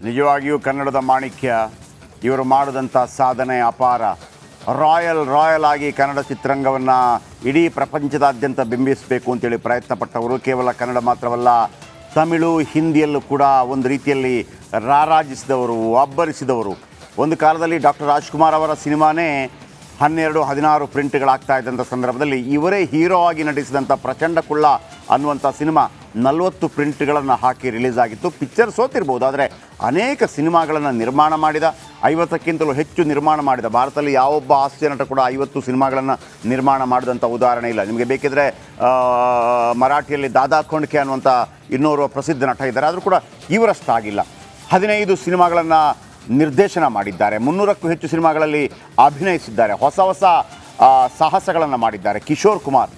ನಿಜವಾಗಿಯೂ ಕನ್ನಡದ ಮಾಣಿಕ್ಯ. ಇವರು ಮಾಡಿದಂಥ ಸಾಧನೆ ಅಪಾರ. ರಾಯಲ್ ಆಗಿ ಕನ್ನಡ ಚಿತ್ರರಂಗವನ್ನು ಇಡೀ ಪ್ರಪಂಚದಾದ್ಯಂತ ಬಿಂಬಿಸಬೇಕು ಅಂತೇಳಿ ಪ್ರಯತ್ನ ಪಟ್ಟವರು. ಕೇವಲ ಕನ್ನಡ ಮಾತ್ರವಲ್ಲ, ತಮಿಳು, ಹಿಂದಿಯಲ್ಲೂ ಕೂಡ ಒಂದು ರೀತಿಯಲ್ಲಿ ರಾರಾಜಿಸಿದವರು, ಅಬ್ಬರಿಸಿದವರು. ಒಂದು ಕಾಲದಲ್ಲಿ ಡಾಕ್ಟರ್ ರಾಜ್ಕುಮಾರ್ ಅವರ ಸಿನಿಮಾನೇ 12-16 ಪ್ರಿಂಟ್ಗಳಾಗ್ತಾ ಇದ್ದಂಥ ಸಂದರ್ಭದಲ್ಲಿ ಇವರೇ ಹೀರೋ ಆಗಿ ನಟಿಸಿದಂಥ ಪ್ರಚಂಡ ಕುಳ್ಳ ಅನ್ನುವಂಥ ಸಿನಿಮಾ 40 ಪ್ರಿಂಟ್ಗಳನ್ನು ಹಾಕಿ ರಿಲೀಸ್ ಆಗಿತ್ತು. ಪಿಕ್ಚರ್ ಸೋತಿರ್ಬೋದು, ಆದರೆ ಅನೇಕ ಸಿನಿಮಾಗಳನ್ನು ನಿರ್ಮಾಣ ಮಾಡಿದ, 50ಕ್ಕಿಂತಲೂ ಹೆಚ್ಚು ನಿರ್ಮಾಣ ಮಾಡಿದ. ಭಾರತದಲ್ಲಿ ಯಾವೊಬ್ಬ ಹಾಸ್ಯ ನಟ ಕೂಡ 50 ಸಿನಿಮಾಗಳನ್ನು ನಿರ್ಮಾಣ ಮಾಡಿದಂಥ ಉದಾಹರಣೆ ಇಲ್ಲ. ನಿಮಗೆ ಬೇಕಿದ್ರೆ ಮರಾಠಿಯಲ್ಲಿ ದಾದಾ ಖೋಂಡ್ಕೆ ಅನ್ನುವಂಥ ಇನ್ನೋರ್ವ ಪ್ರಸಿದ್ಧ ನಟ ಇದ್ದಾರೆ, ಆದರೂ ಕೂಡ ಇವರಷ್ಟಾಗಿಲ್ಲ. 15 ಸಿನಿಮಾಗಳನ್ನು ನಿರ್ದೇಶನ ಮಾಡಿದ್ದಾರೆ, 300ಕ್ಕೂ ಹೆಚ್ಚು ಸಿನಿಮಾಗಳಲ್ಲಿ ಅಭಿನಯಿಸಿದ್ದಾರೆ, ಹೊಸ ಸಾಹಸಗಳನ್ನು ಮಾಡಿದ್ದಾರೆ. ಕಿಶೋರ್ ಕುಮಾರ್,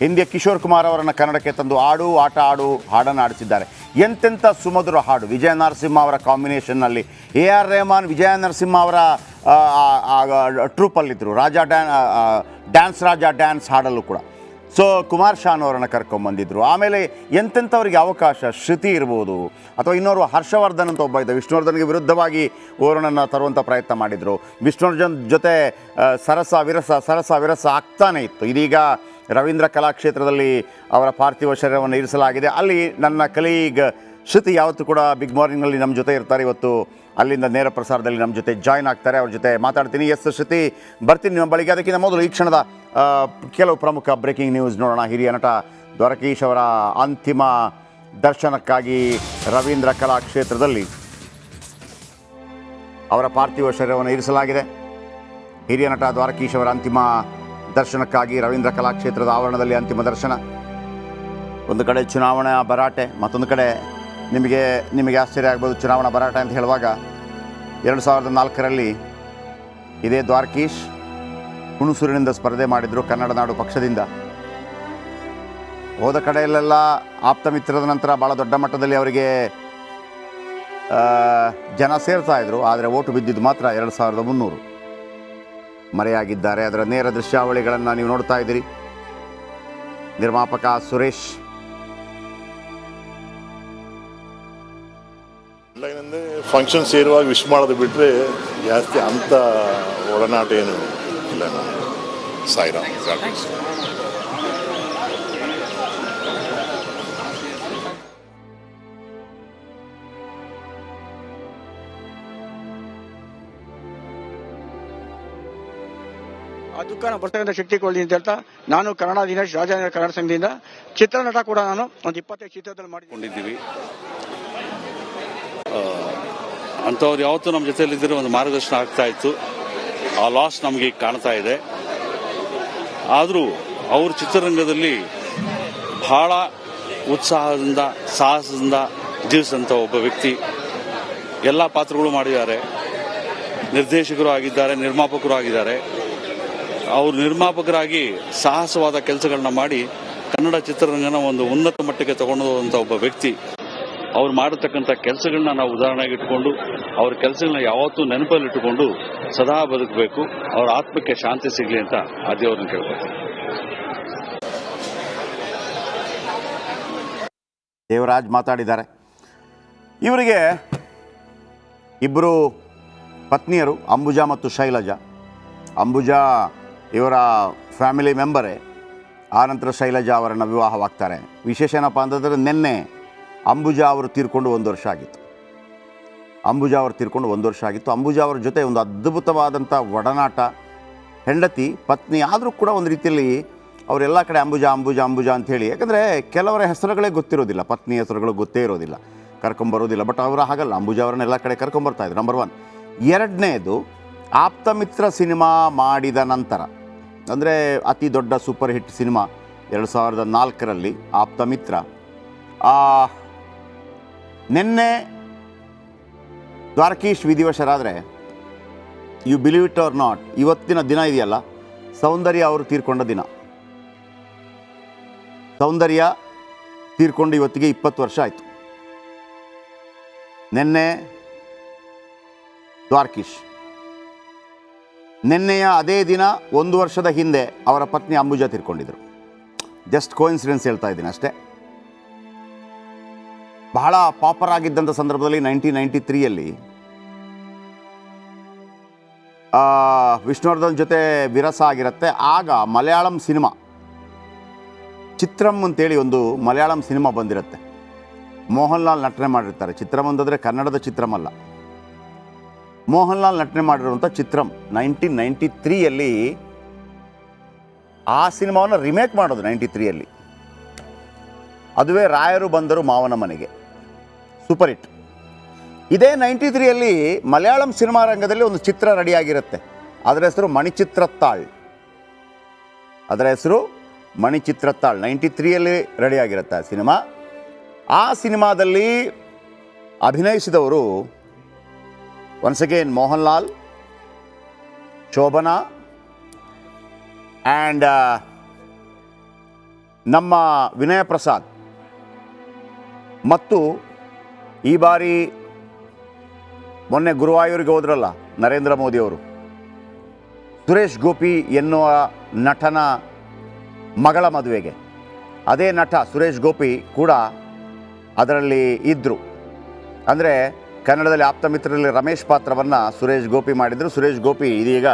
ಹಿಂದಿಯ ಕಿಶೋರ್ ಕುಮಾರ್ ಅವರನ್ನು ಕನ್ನಡಕ್ಕೆ ತಂದು ಆಡು ಆಟ ಆಡು ಹಾಡನ್ನು ಆಡಿಸಿದ್ದಾರೆ. ಎಂತೆಂಥ ಸುಮಧುರ ಹಾಡು. ವಿಜಯ ನರಸಿಂಹ ಅವರ ಕಾಂಬಿನೇಷನ್ನಲ್ಲಿ AR ರೆಹಮಾನ್ ವಿಜಯ ನರಸಿಂಹ ಅವರ ಟ್ರೂಪಲ್ಲಿದ್ದರು. ಡ್ಯಾನ್ಸ್ ರಾಜ ಡ್ಯಾನ್ಸ್ ಹಾಡಲ್ಲೂ ಕೂಡ ಕುಮಾರ್ ಶಾನ್ ಅವರನ್ನು ಕರ್ಕೊಂಬಂದಿದ್ದರು. ಆಮೇಲೆ ಎಂತೆಂಥವ್ರಿಗೆ ಅವಕಾಶ, ಶ್ರುತಿ ಇರ್ಬೋದು, ಅಥವಾ ಇನ್ನೋರು ಹರ್ಷವರ್ಧನ್ ಅಂತ ಒಬ್ಬ ಇದ್ದ, ವಿಷ್ಣುವರ್ಧನ್ಗೆ ವಿರುದ್ಧವಾಗಿ ಓರ್ವನನ್ನು ತರುವಂಥ ಪ್ರಯತ್ನ ಮಾಡಿದರು. ವಿಷ್ಣುವರ್ಧನ್ ಜೊತೆ ಸರಸ ವಿರಸ ಆಗ್ತಾನೇ ಇತ್ತು. ಇದೀಗ ರವೀಂದ್ರ ಕಲಾಕ್ಷೇತ್ರದಲ್ಲಿ ಅವರ ಪಾರ್ಥಿವ ಶರೀರವನ್ನು ಇರಿಸಲಾಗಿದೆ. ಅಲ್ಲಿ ನನ್ನ ಕಲೀಗ್ ಶ್ರುತಿ ಯಾವತ್ತೂ ಕೂಡ ಬಿಗ್ ಮಾರ್ನಿಂಗ್ನಲ್ಲಿ ನಮ್ಮ ಜೊತೆ ಇರ್ತಾರೆ. ಇವತ್ತು ಅಲ್ಲಿಂದ ನೇರ ಪ್ರಸಾರದಲ್ಲಿ ನಮ್ಮ ಜೊತೆ ಜಾಯ್ನ್ ಆಗ್ತಾರೆ. ಅವ್ರ ಜೊತೆ ಮಾತಾಡ್ತೀನಿ. ಎಸ್ ಶ್ರುತಿ, ಬರ್ತೀನಿ ನಿಮ್ಮ ಬಳಿಗೆ. ಅದಕ್ಕಿಂತ ಮೊದಲು ಈ ಕ್ಷಣದ ಕೆಲವು ಪ್ರಮುಖ ಬ್ರೇಕಿಂಗ್ ನ್ಯೂಸ್ ನೋಡೋಣ. ಹಿರಿಯ ನಟ ದ್ವಾರಕೀಶ್ ಅವರ ಅಂತಿಮ ದರ್ಶನಕ್ಕಾಗಿ ರವೀಂದ್ರ ಕಲಾಕ್ಷೇತ್ರದಲ್ಲಿ ಅವರ ಪಾರ್ಥಿವ ಶರೀರವನ್ನು ಇರಿಸಲಾಗಿದೆ. ಹಿರಿಯ ನಟ ದ್ವಾರಕೀಶ್ ಅವರ ಅಂತಿಮ ದರ್ಶನಕ್ಕಾಗಿ ರವೀಂದ್ರ ಕಲಾಕ್ಷೇತ್ರದ ಆವರಣದಲ್ಲಿ ಅಂತಿಮ ದರ್ಶನ. ಒಂದು ಕಡೆ ಚುನಾವಣಾ ಭರಾಟೆ, ಮತ್ತೊಂದು ಕಡೆ ನಿಮಗೆ ಆಶ್ಚರ್ಯ ಆಗ್ಬೋದು. ಚುನಾವಣಾ ಭರಾಟೆ ಅಂತ ಹೇಳುವಾಗ 2004ರಲ್ಲಿ ಇದೇ ದ್ವಾರಕೀಶ್ ಹುಣಸೂರಿನಿಂದ ಸ್ಪರ್ಧೆ ಮಾಡಿದರು ಕನ್ನಡ ನಾಡು ಪಕ್ಷದಿಂದ. ಹೋದ ಕಡೆಯಲ್ಲೆಲ್ಲ ಆಪ್ತ ಮಿತ್ರದ ನಂತರ ಭಾಳ ದೊಡ್ಡ ಮಟ್ಟದಲ್ಲಿ ಅವರಿಗೆ ಜನ ಸೇರ್ತಾ ಇದ್ರು. ಆದರೆ ಓಟು ಬಿದ್ದಿದ್ದು ಮಾತ್ರ 2300. ಮರೆಯಾಗಿದ್ದಾರೆ. ಅದರ ನೇರ ದೃಶ್ಯಾವಳಿಗಳನ್ನು ನೀವು ನೋಡ್ತಾ ಇದ್ದೀರಿ. ನಿರ್ಮಾಪಕ ಸುರೇಶ್. ಏನಂದರೆ ಫಂಕ್ಷನ್ ಸೇರುವಾಗ ವಿಶ್ ಮಾಡೋದು ಬಿಟ್ಟರೆ ಜಾಸ್ತಿ ಅಂಥ ಒಡನಾಟ ಏನು ಇಲ್ಲ. ನಾನು ಸಾಯಿರಾಮ್ ಆ ದುಃಖನ ಬರ್ತಕ್ಕಂಥ ಶಕ್ತಿ ಕೊಡಲಿ ಅಂತ ಹೇಳ್ತಾ, ನಾನು ಕನ್ನಡ ದಿನೇಶ್ ರಾಜೇಂದ್ರ ಕನ್ನಡ ಸಂಘದಿಂದ ಚಿತ್ರನಟ ಕೂಡ ನಾನು ಒಂದು 25 ಚಿತ್ರದಲ್ಲಿ ಮಾಡಿಕೊಂಡಿದ್ದೀವಿ. ಅಂಥವ್ರು ಯಾವತ್ತೂ ನಮ್ಮ ಜೊತೆಯಲ್ಲಿದ್ದರೆ ಒಂದು ಮಾರ್ಗದರ್ಶನ ಆಗ್ತಾ ಇತ್ತು. ಆ ಲಾಸ್ ನಮಗೆ ಕಾಣ್ತಾ ಇದೆ. ಆದರೂ ಅವರು ಚಿತ್ರರಂಗದಲ್ಲಿ ಬಹಳ ಉತ್ಸಾಹದಿಂದ, ಸಾಹಸದಿಂದ ಜೀವಿಸಿದಂಥ ಒಬ್ಬ ವ್ಯಕ್ತಿ. ಎಲ್ಲ ಪಾತ್ರಗಳು ಮಾಡಿದ್ದಾರೆ. ನಿರ್ದೇಶಕರು ಆಗಿದ್ದಾರೆ, ನಿರ್ಮಾಪಕರು ಆಗಿದ್ದಾರೆ. ಅವರು ನಿರ್ಮಾಪಕರಾಗಿ ಸಾಹಸವಾದ ಕೆಲಸಗಳನ್ನ ಮಾಡಿ ಕನ್ನಡ ಚಿತ್ರರಂಗನ ಒಂದು ಉನ್ನತ ಮಟ್ಟಕ್ಕೆ ತಗೊಂಡೋದಂಥ ಒಬ್ಬ ವ್ಯಕ್ತಿ. ಅವ್ರು ಮಾಡತಕ್ಕಂಥ ಕೆಲಸಗಳನ್ನ ನಾವು ಉದಾಹರಣೆಯಾಗಿ ಇಟ್ಟುಕೊಂಡು, ಅವ್ರ ಕೆಲಸಗಳನ್ನ ಯಾವತ್ತೂ ನೆನಪಲ್ಲಿಟ್ಟುಕೊಂಡು ಸದಾ ಬದುಕಬೇಕು. ಅವರ ಆತ್ಮಕ್ಕೆ ಶಾಂತಿ ಸಿಗಲಿ ಅಂತ ಆ ದೇವರನ್ನು ಕೇಳ್ಕೊಳ್ತೀನಿ. ದೇವರಾಜ್ ಮಾತಾಡಿದ್ದಾರೆ. ಇವರಿಗೆ ಇಬ್ಬರು ಪತ್ನಿಯರು, ಅಂಬುಜಾ ಮತ್ತು ಶೈಲಜಾ. ಅಂಬುಜಾ ಇವರ ಫ್ಯಾಮಿಲಿ ಮೆಂಬರೇ. ಆನಂತರ ಶೈಲಜಾ ಅವರನ್ನು ವಿವಾಹವಾಗ್ತಾರೆ. ವಿಶೇಷ ಏನಪ್ಪ ಅಂತಂದರೆ, ನಿನ್ನೆ ಅಂಬುಜಾ ಅವರು ತೀರ್ಕೊಂಡು 1 ವರ್ಷ ಆಗಿತ್ತು. ಅಂಬುಜಾ ಅವರ ಜೊತೆ ಒಂದು ಅದ್ಭುತವಾದಂಥ ಒಡನಾಟ, ಹೆಂಡತಿ ಪತ್ನಿ. ಆದರೂ ಕೂಡ ಒಂದು ರೀತಿಯಲ್ಲಿ ಅವರೆಲ್ಲ ಕಡೆ ಅಂಬುಜಾ ಅಂಥೇಳಿ, ಯಾಕಂದರೆ ಕೆಲವರ ಹೆಸರುಗಳೇ ಗೊತ್ತಿರೋದಿಲ್ಲ, ಪತ್ನಿ ಹೆಸರುಗಳು ಗೊತ್ತೇ ಇರೋದಿಲ್ಲ, ಕರ್ಕೊಂಬರೋದಿಲ್ಲ. ಬಟ್ ಅವರು ಹಾಗಲ್ಲ, ಅಂಬುಜಾ ಅವರನ್ನ ಎಲ್ಲ ಕಡೆ ಕರ್ಕೊಂಬರ್ತಾಯಿದ್ರು. ನಂಬರ್ 1. ಎರಡನೇದು, ಆಪ್ತಮಿತ್ರ ಸಿನಿಮಾ ಮಾಡಿದ ನಂತರ, ಅಂದರೆ ಅತಿ ದೊಡ್ಡ ಸೂಪರ್ ಹಿಟ್ ಸಿನಿಮಾ 2004ರಲ್ಲಿ ಆಪ್ತಮಿತ್ರ. ನಿನ್ನೆ ದ್ವಾರಕೀಶ್ ವಿಧಿವಶರಾದರೆ, you believe it or not, ಇವತ್ತಿನ ದಿನ ಇದೆಯಲ್ಲ, ಸೌಂದರ್ಯ ಅವರು ತೀರ್ಕೊಂಡ ದಿನ. ಸೌಂದರ್ಯ ತೀರ್ಕೊಂಡು ಇವತ್ತಿಗೆ 20 ವರ್ಷ ಆಯಿತು. ನಿನ್ನೆ ದ್ವಾರಕೀಶ್. ನಿನ್ನೆಯ ಅದೇ ದಿನ 1 ವರ್ಷದ ಹಿಂದೆ ಅವರ ಪತ್ನಿ ಅಂಬುಜಾ ತೀರ್ಕೊಂಡಿದ್ದರು. ಜಸ್ಟ್ ಕೋಇನ್ಸಿಡೆನ್ಸ್ ಹೇಳ್ತಾ ಇದ್ದೀನಿ ಅಷ್ಟೇ. ಬಹಳ ಪಾಪರ್ ಆಗಿದ್ದಂಥ ಸಂದರ್ಭದಲ್ಲಿ 1993ಯಲ್ಲಿ ವಿಷ್ಣುವರ್ಧನ್ ಜೊತೆ ವಿರಸ ಆಗಿರುತ್ತೆ. ಆಗ ಮಲಯಾಳಂ ಸಿನಿಮಾ ಚಿತ್ರಂ ಅಂತೇಳಿ ಒಂದು ಮಲಯಾಳಂ ಸಿನಿಮಾ ಬಂದಿರುತ್ತೆ. ಮೋಹನ್ ಲಾಲ್ ನಟನೆ ಮಾಡಿರ್ತಾರೆ. ಚಿತ್ರಂ ಅಂತಂದರೆ ಕನ್ನಡದ ಚಿತ್ರಂ ಅಲ್ಲ, ಮೋಹನ್ ಲಾಲ್ ನಟನೆ ಮಾಡಿರುವಂಥ ಚಿತ್ರಂ 1993ಯಲ್ಲಿ ಆ ಸಿನಿಮಾವನ್ನು ರಿಮೇಕ್ ಮಾಡೋದು 93ಯಲ್ಲಿ. ಅದುವೇ ರಾಯರು ಬಂದರು ಮಾವನ ಮನೆಗೆ, ಸೂಪರ್ ಹಿಟ್. ಇದೇ 93ಯಲ್ಲಿ ಮಲಯಾಳಂ ಸಿನಿಮಾ ರಂಗದಲ್ಲಿ ಒಂದು ಚಿತ್ರ ರೆಡಿಯಾಗಿರುತ್ತೆ. ಅದರ ಹೆಸರು ಮಣಿಚಿತ್ರತ್ತಾಳ್. ಅದರ ಹೆಸರು ಮಣಿಚಿತ್ರತ್ತಾಳ್ 93ಯಲ್ಲಿ ರೆಡಿಯಾಗಿರುತ್ತೆ ಆ ಸಿನಿಮಾ. ಆ ಸಿನಿಮಾದಲ್ಲಿ ಅಭಿನಯಿಸಿದವರು once again Mohan Lal, Shobhana and ನಮ್ಮ ವಿನಯ ಪ್ರಸಾದ್, ಮತ್ತು ಈ ಬಾರಿ ಮೊನ್ನೆ ಗುರುವಾಯೂರಿಗೆ ಹೋದ್ರಲ್ಲ ನರೇಂದ್ರ ಮೋದಿಯವರು, ಸುರೇಶ್ ಗೋಪಿ ಎನ್ನುವ ನಟನ ಮಗಳ ಮದುವೆಗೆ ಅದೇ ನಟ ಸುರೇಶ್ ಗೋಪಿ ಕೂಡ ಅದರಲ್ಲಿ ಇದ್ದರು. ಅಂದರೆ ಕನ್ನಡದಲ್ಲಿ ಆಪ್ತಮಿತ್ರರಲ್ಲಿ ರಮೇಶ್ ಪಾತ್ರವನ್ನು ಸುರೇಶ್ ಗೋಪಿ ಮಾಡಿದರು. ಸುರೇಶ್ ಗೋಪಿ ಇದೀಗ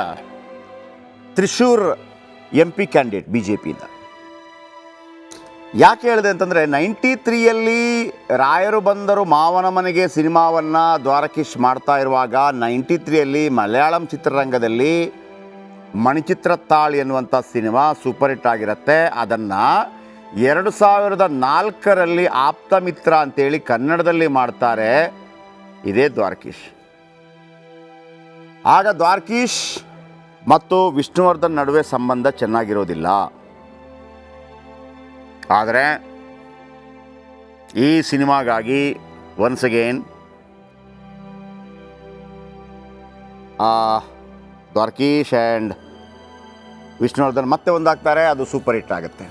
ತ್ರಿಶೂರ್ MP ಕ್ಯಾಂಡಿಡೇಟ್ BJPಯಿಂದ. ಯಾಕೆ ಹೇಳಿದೆ ಅಂತಂದರೆ 93ಯಲ್ಲಿ ರಾಯರು ಬಂದರು ಮಾವನ ಮನೆಗೆ ಸಿನಿಮಾವನ್ನು ದ್ವಾರಕೀಶ್ ಮಾಡ್ತಾ ಇರುವಾಗ 93ಯಲ್ಲಿ ಮಲಯಾಳಂ ಚಿತ್ರರಂಗದಲ್ಲಿ ಮಣಿಚಿತ್ರತ್ತಾಳ್ ಎನ್ನುವಂಥ ಸಿನಿಮಾ ಸೂಪರ್ ಹಿಟ್ ಆಗಿರುತ್ತೆ. ಅದನ್ನು 2004ರಲ್ಲಿ ಆಪ್ತಮಿತ್ರ ಅಂತೇಳಿ ಕನ್ನಡದಲ್ಲಿ ಮಾಡ್ತಾರೆ ಇದೇ ದ್ವಾರಕೀಶ್. ಆಗ ದ್ವಾರಕೀಶ್ ಮತ್ತು ವಿಷ್ಣುವರ್ಧನ್ ನಡುವೆ ಸಂಬಂಧ ಚೆನ್ನಾಗಿರೋದಿಲ್ಲ. ಆದರೆ ಈ ಸಿನಿಮಾಗಾಗಿ once again Dwarakish and Vishnuvardhan ಮತ್ತೆ ಒಂದಾಗ್ತಾರೆ. ಅದು ಸೂಪರ್ ಹಿಟ್ ಆಗುತ್ತೆ.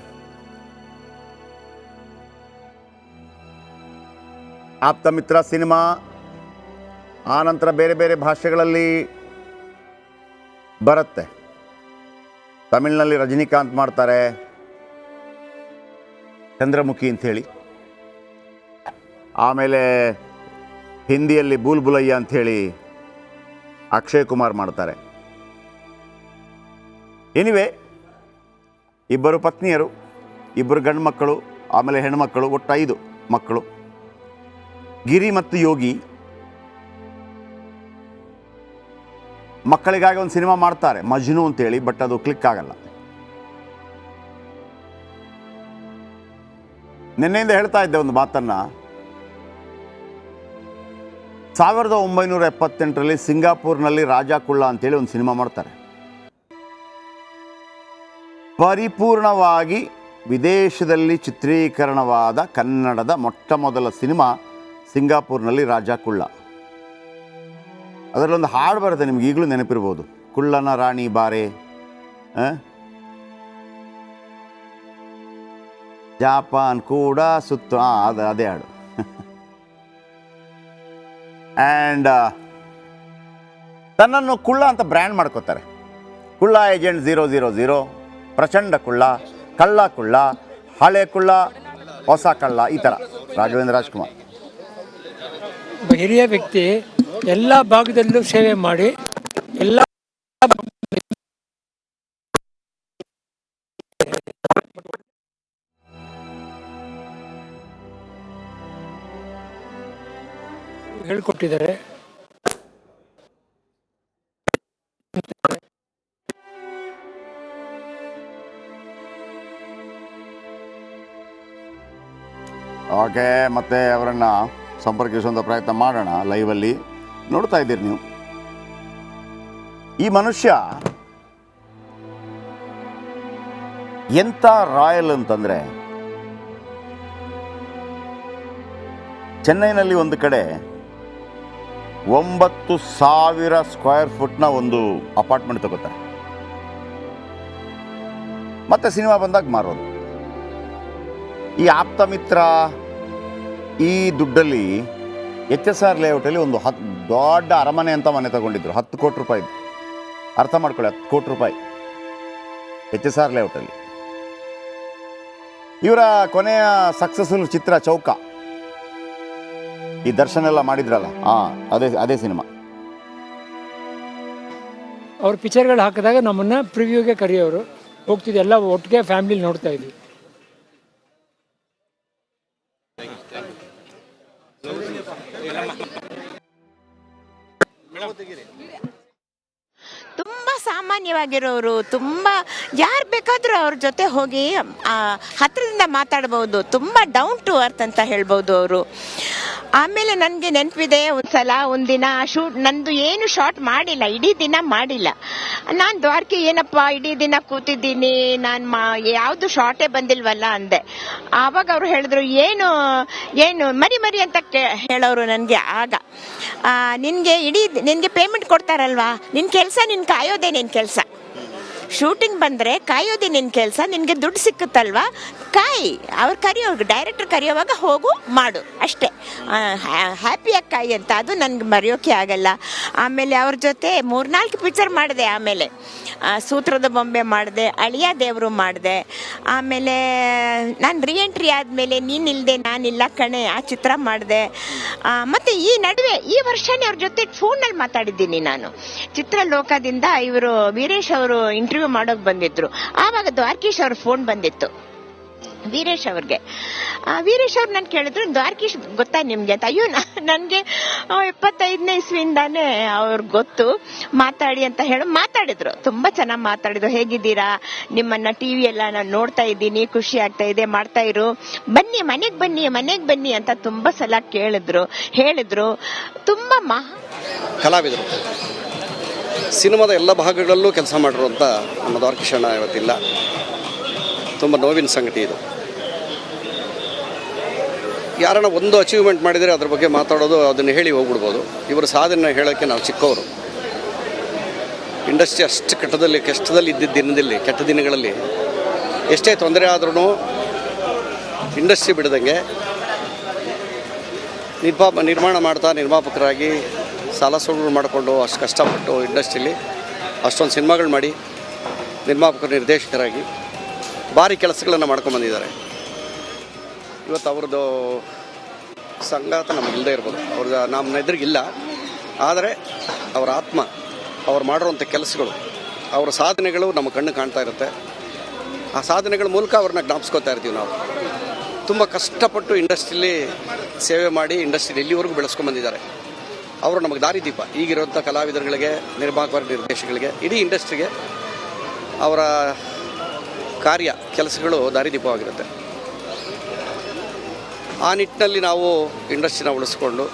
ಆಪ್ತಮಿತ್ರ ಸಿನಿಮಾ ಆನಂತರ ಬೇರೆ ಬೇರೆ ಭಾಷೆಗಳಲ್ಲಿ ಬರುತ್ತೆ. ತಮಿಳಿನಲ್ಲಿ ರಜನಿಕಾಂತ್ ಮಾಡ್ತಾರೆ ಚಂದ್ರಮುಖಿ ಅಂಥೇಳಿ, ಆಮೇಲೆ ಹಿಂದಿಯಲ್ಲಿ ಬೂಲ್ ಬುಲಯ್ಯ ಅಂಥೇಳಿ ಅಕ್ಷಯ್ ಕುಮಾರ್ ಮಾಡ್ತಾರೆ. ಎನಿವೆ, ಇಬ್ಬರು ಪತ್ನಿಯರು, ಇಬ್ಬರು ಗಂಡು ಮಕ್ಕಳು, ಆಮೇಲೆ ಹೆಣ್ಮಕ್ಕಳು, ಒಟ್ಟು 5 ಮಕ್ಕಳು. ಗಿರಿ ಮತ್ತು ಯೋಗಿ ಮಕ್ಕಳಿಗಾಗಿ ಒಂದು ಸಿನಿಮಾ ಮಾಡ್ತಾರೆ ಮಜ್ನು ಅಂತೇಳಿ, ಬಟ್ ಅದು ಕ್ಲಿಕ್ ಆಗಲ್ಲ. ನಿನ್ನೆಯಿಂದ ಹೇಳ್ತಾ ಇದ್ದೆ ಒಂದು ಮಾತನ್ನು. 1978ರಲ್ಲಿ ಸಿಂಗಾಪುರ್ನಲ್ಲಿ ರಾಜಾ ಕುಳ್ಳ ಅಂತೇಳಿ ಒಂದು ಸಿನಿಮಾ ಮಾಡ್ತಾರೆ. ಪರಿಪೂರ್ಣವಾಗಿ ವಿದೇಶದಲ್ಲಿ ಚಿತ್ರೀಕರಣವಾದ ಕನ್ನಡದ ಮೊಟ್ಟ ಮೊದಲ ಸಿನಿಮಾ ಸಿಂಗಾಪುರ್ನಲ್ಲಿ ರಾಜಾ ಕುಳ್ಳ. ಅದರಲ್ಲೊಂದು ಹಾಡು ಬರುತ್ತೆ, ನಿಮ್ಗೆ ಈಗಲೂ ನೆನಪಿರ್ಬೋದು, ಕುಳ್ಳನ ರಾಣಿ ಬಾರೆ, ಜಾಪಾನ್ ಕೂಡ ಸುತ್ತು, ಅದೇ ಹಾಡು. ಆ್ಯಂಡ್ ತನ್ನನ್ನು ಕುಳ್ಳ ಅಂತ ಬ್ರ್ಯಾಂಡ್ ಮಾಡ್ಕೋತಾರೆ. ಕುಳ್ಳ ಏಜೆಂಟ್ 000, ಪ್ರಚಂಡ ಕುಳ್ಳ, ಕಳ್ಳ ಕುಳ್ಳ, ಹಳೆ ಕುಳ್ಳ, ಹೊಸ ಕಳ್ಳ, ಈ ಥರ. ರಾಘವೇಂದ್ರ ರಾಜ್ಕುಮಾರ್ ಹಿರಿಯ ವ್ಯಕ್ತಿ, ಎಲ್ಲ ಭಾಗದಲ್ಲೂ ಸೇವೆ ಮಾಡಿ ಎಲ್ಲ ಹೇಳ್ಕೊಟ್ಟಿದ್ದಾರೆ. ಓಕೆ, ಮತ್ತೆ ಅವರನ್ನು ಸಂಪರ್ಕಿಸುವಂಥ ಪ್ರಯತ್ನ ಮಾಡೋಣ. ಲೈವಲ್ಲಿ ನೋಡ್ತಾ ಇದ್ದೀರಿ ನೀವು. ಈ ಮನುಷ್ಯ ಎಂಥ ರಾಯಲ್ ಅಂತಂದರೆ, ಚೆನ್ನೈನಲ್ಲಿ ಒಂದು ಕಡೆ 9,000 ಸ್ಕ್ವೇರ್ ಫುಟ್ನ ಒಂದು ಅಪಾರ್ಟ್ಮೆಂಟ್ ತಗೋತಾರೆ. ಮತ್ತೆ ಸಿನಿಮಾ ಬಂದಾಗ ಮಾರೋದು. ಈ ಆಪ್ತಮಿತ್ರ ಈ ದುಡ್ಡಲ್ಲಿ HSR ಲೇಔಟಲ್ಲಿ ಒಂದು ದೊಡ್ಡ ಅರಮನೆ ಅಂತ ಮನೆ ತಗೊಂಡಿದ್ರು. 10 ಕೋಟಿ ರೂಪಾಯಿ. ಅರ್ಥ ಮಾಡ್ಕೊಳ್ಳಿ, 10 ಕೋಟಿ ರೂಪಾಯಿ HSR ಲೇಔಟಲ್ಲಿ. ಇವರ ಕೊನೆಯ ಸಕ್ಸಸ್ಫುಲ್ ಚಿತ್ರ ಚೌಕ. ಈ ದರ್ಶನ ಎಲ್ಲ ಮಾಡಿದ್ರಲ್ಲ, ಅದೇ ಸಿನಿಮಾ. ಅವ್ರ ಪಿಕ್ಚರ್ಗಳು ಹಾಕಿದಾಗ ನಮ್ಮನ್ನು ಪ್ರಿವ್ಯೂಗೆ ಕರೆಯೋರು, ಹೋಗ್ತಿದ್ದೆ, ಎಲ್ಲ ಒಟ್ಟಿಗೆ ಫ್ಯಾಮಿಲಿ ನೋಡ್ತಾ ಇದ್ವಿ. ತುಂಬ ಸಾಮಾನ್ಯವಾಗಿರೋರು, ತುಂಬ ಯಾರು ಬೇಕಾದರೂ ಅವ್ರ ಜೊತೆ ಹೋಗಿ ಹತ್ತಿರದಿಂದ ಮಾತಾಡ್ಬೋದು, ತುಂಬ ಡೌನ್ ಟು ಅರ್ತ್ ಅಂತ ಹೇಳ್ಬೋದು ಅವರು. ಆಮೇಲೆ ನನಗೆ ನೆನಪಿದೆ, ಒಂದ್ಸಲ ಒಂದಿನ ನಂದು ಏನು ಶಾರ್ಟ್ ಮಾಡಿಲ್ಲ, ಇಡೀ ದಿನ ಮಾಡಿಲ್ಲ. ನಾನು ದ್ವಾರಕೆ ಏನಪ್ಪ ಇಡೀ ದಿನ ಕೂತಿದ್ದೀನಿ, ನಾನು ಯಾವುದು ಶಾರ್ಟೇ ಬಂದಿಲ್ವಲ್ಲ ಅಂದೆ. ಆವಾಗ ಅವರು ಹೇಳಿದ್ರು, ಏನು ಮರಿ ಅಂತ ಹೇಳೋರು ನನಗೆ. ಆಗ ನಿನಗೆ ಪೇಮೆಂಟ್ ಕೊಡ್ತಾರಲ್ವಾ, ನಿನ್ನ ಕೆಲಸ ನಿನ್ನ ಕಾಯೋದೇ ನಿನ್ನ ಕೆಲಸ, ಶೂಟಿಂಗ್ ಬಂದರೆ ಕಾಯೋದೇ ನಿನ್ನ ಕೆಲಸ, ನಿನಗೆ ದುಡ್ಡು ಸಿಕ್ಕುತ್ತಲ್ವಾ ಕಾಯಿ, ಅವ್ರು ಕರೆಯೋವಾಗ ಡೈರೆಕ್ಟರ್ ಕರೆಯೋವಾಗ ಹೋಗು ಮಾಡು ಅಷ್ಟೇ, ಹ್ಯಾಪಿಯಾಗಿ ಕಾಯಿ ಅಂತ. ಅದು ನನಗೆ ಮರೆಯೋಕೆ ಆಗಲ್ಲ. ಆಮೇಲೆ ಅವ್ರ ಜೊತೆ 3-4 ಪಿಕ್ಚರ್ ಮಾಡಿದೆ. ಆಮೇಲೆ ಸೂತ್ರದ ಬೊಂಬೆ ಮಾಡಿದೆ, ಅಳಿಯ ದೇವರು ಮಾಡಿದೆ. ಆಮೇಲೆ ನಾನು ರೀಎಂಟ್ರಿ ಆದಮೇಲೆ ನೀನಿಲ್ಲದೆ ನಾನಿಲ್ಲ ಕಣೆ ಆ ಚಿತ್ರ ಮಾಡಿದೆ. ಮತ್ತು ಈ ನಡುವೆ ಈ ವರ್ಷನೇ ಅವ್ರ ಜೊತೆ ಫೋನಲ್ಲಿ ಮಾತಾಡಿದ್ದೀನಿ ನಾನು. ಚಿತ್ರಲೋಕದಿಂದ ಇವರು ವೀರೇಶ್ ಅವರು ಇಂಟರ್ವ್ಯೂ ಮಾಡೋಕೆ ಬಂದಿದ್ರು. ಆವಾಗ ದ್ವಾರಕೀಶ್ ಅವ್ರ ಫೋನ್ ಬಂದಿತ್ತು ವೀರೇಶ್ ಅವ್ರಿಗೆ. ವೀರೇಶ್ ಅವ್ರು ನಾನು ಕೇಳಿದ್ರು, ದ್ವಾರಕೀಶ್ ಗೊತ್ತಾ ನಿಮ್ಗೆ ಅಂತ. ಅಯ್ಯೋ, ನನಗೆ 75ನೇ ಇಸ್ವಿಯಿಂದಾನೇ ಅವ್ರಿಗೆ ಗೊತ್ತು, ಮಾತಾಡಿ ಅಂತ ಹೇಳಿ ಮಾತಾಡಿದ್ರು. ತುಂಬ ಚೆನ್ನಾಗಿ ಮಾತಾಡಿದ್ರು. ಹೇಗಿದ್ದೀರಾ, ನಿಮ್ಮನ್ನ ಟಿವಿಯೆಲ್ಲ ನಾನು ನೋಡ್ತಾ ಇದ್ದೀನಿ, ಖುಷಿ ಆಗ್ತಾ ಇದೆ, ಮಾಡ್ತಾ ಇರು, ಬನ್ನಿ ಮನೆಗೆ ಬನ್ನಿ ಅಂತ ತುಂಬ ಸಲ ಹೇಳಿದ್ರು. ತುಂಬ ಕಲಾವಿದರು ಸಿನಿಮಾದ ಎಲ್ಲ ಭಾಗಗಳಲ್ಲೂ ಕೆಲಸ ಮಾಡಿರುವಂಥ ನಮ್ಮ ದ್ವಾರಕೀಶ್ ಅಣ್ಣ ಇವತ್ತಿಲ್ಲ. ತುಂಬ ನೋವಿನ ಸಂಗತಿ ಇದು. ಯಾರನ್ನ ಒಂದು ಅಚೀವ್ಮೆಂಟ್ ಮಾಡಿದರೆ ಅದ್ರ ಬಗ್ಗೆ ಮಾತಾಡೋದು, ಅದನ್ನು ಹೇಳಿ ಹೋಗ್ಬಿಡ್ಬೋದು. ಇವರ ಸಾಧನೆ ಹೇಳೋಕ್ಕೆ ನಾವು ಚಿಕ್ಕವರು. ಇಂಡಸ್ಟ್ರಿ ಅಷ್ಟು ಕಷ್ಟದಲ್ಲಿ ಇದ್ದಿದ್ದ ಕೆಟ್ಟ ದಿನಗಳಲ್ಲಿ ಎಷ್ಟೇ ತೊಂದರೆ ಆದ್ರೂ ಇಂಡಸ್ಟ್ರಿ ಬಿಡದಂಗೆ ನಿರ್ಮಾಣ ಮಾಡ್ತಾ ನಿರ್ಮಾಪಕರಾಗಿ ಸಾಲ ಸೋಲುಗಳು ಮಾಡಿಕೊಂಡು ಅಷ್ಟು ಕಷ್ಟಪಟ್ಟು ಇಂಡಸ್ಟ್ರೀಲಿ ಅಷ್ಟೊಂದು ಸಿನಿಮಾಗಳು ಮಾಡಿ ನಿರ್ಮಾಪಕರು ನಿರ್ದೇಶಕರಾಗಿ ಭಾರಿ ಕೆಲಸಗಳನ್ನು ಮಾಡ್ಕೊಂಬಂದಿದ್ದಾರೆ. ಇವತ್ತು ಅವ್ರದ್ದು ಸಂಗಾತ ನಮಗಿಲ್ಲದೆ ಇರ್ಬೋದು, ನಮ್ಮ ಎದುರಿಗಿಲ್ಲ. ಆದರೆ ಅವರ ಆತ್ಮ, ಅವ್ರು ಮಾಡಿರೋಂಥ ಕೆಲಸಗಳು, ಅವರ ಸಾಧನೆಗಳು ನಮ್ಮ ಕಣ್ಣು ಕಾಣ್ತಾ ಇರುತ್ತೆ. ಆ ಸಾಧನೆಗಳ ಮೂಲಕ ಅವ್ರನ್ನ ಜ್ಞಾಪಿಸ್ಕೋತಾ ಇರ್ತೀವಿ ನಾವು. ತುಂಬ ಕಷ್ಟಪಟ್ಟು ಇಂಡಸ್ಟ್ರಿಲಿ ಸೇವೆ ಮಾಡಿ ಇಂಡಸ್ಟ್ರಿ ಎಲ್ಲಿವರೆಗೂ ಬೆಳೆಸ್ಕೊಂಬಂದಿದ್ದಾರೆ. ಅವರು ನಮಗೆ ದಾರಿದೀಪ. ಈಗಿರುವಂಥ ಕಲಾವಿದರುಗಳಿಗೆ, ನಿರ್ಮಾಪಕ ನಿರ್ದೇಶಕರಿಗೆ, ಇಡೀ ಇಂಡಸ್ಟ್ರಿಗೆ ಅವರ ಕೆಲಸಗಳು ದಾರಿದೀಪವಾಗಿರುತ್ತೆ. ಆ ನಿಟ್ಟಿನಲ್ಲಿ ನಾವು ಇಂಡಸ್ಟ್ರಿನ ಉಳಿಸ್ಕೊಂಡು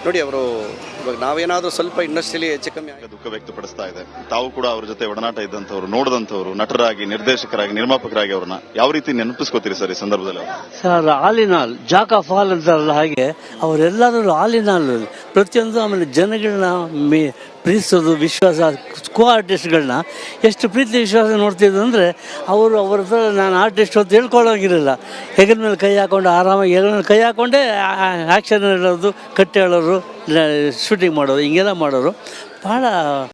ನೋಡಿ, ಅವರು ಇವಾಗ ನಾವೇನಾದರೂ ಸ್ವಲ್ಪ ಇಂಡಸ್ಟ್ರಿಯಲ್ಲಿ ಹೆಚ್ಚು ಕಮ್ಮಿ ದುಃಖ ವ್ಯಕ್ತಪಡಿಸ್ತಾ ಇದೆ. ತಾವು ಕೂಡ ಅವ್ರ ಜೊತೆ ಒಡನಾಟ ಇದ್ದಂಥವ್ರು, ನೋಡಿದಂಥವ್ರು, ನಟರಾಗಿ, ನಿರ್ದೇಶಕರಾಗಿ, ನಿರ್ಮಾಪಕರಾಗಿ ಅವ್ರನ್ನ ಯಾವ ರೀತಿ ನೆನಪಿಸ್ಕೋತೀರಿ ಸರ್ ಈ ಸಂದರ್ಭದಲ್ಲಿ? Sir, all in all, Jack of all ಅಂತಾರಲ್ಲ ಹಾಗೆ ಅವರೆಲ್ಲರೂ ಆಲ್ ಇನ್ ಆಲ್ ಪ್ರತಿಯೊಂದು. ಆಮೇಲೆ ಜನಗಳನ್ನ ಪ್ರೀತಿಸೋದು, ವಿಶ್ವಾಸ, ಕೋ ಆರ್ಟಿಸ್ಟ್ಗಳನ್ನ ಎಷ್ಟು ಪ್ರೀತಿ ವಿಶ್ವಾಸ ನೋಡ್ತಿದ್ದು ಅಂದರೆ ಅವ್ರ ಹತ್ರ ನಾನು ಆರ್ಟಿಸ್ಟ್ ಅಂತ ಹೇಳ್ಕೊಳ್ಳೋಂಗಿರಲಿಲ್ಲ. ಹೆಗಲ ಮೇಲೆ ಕೈ ಹಾಕೊಂಡು ಆರಾಮಾಗಿ ಹೆಗಲ ಮೇಲೆ ಕೈ ಹಾಕೊಂಡೇ ಆ್ಯಕ್ಷನ್ ಹೇಳೋದು, ಕಟ್ಟಿ ಹೇಳೋರು, ಶೂಟಿಂಗ್ ಮಾಡೋರು, ಹಿಂಗೆಲ್ಲ ಮಾಡೋರು. ಭಾಳ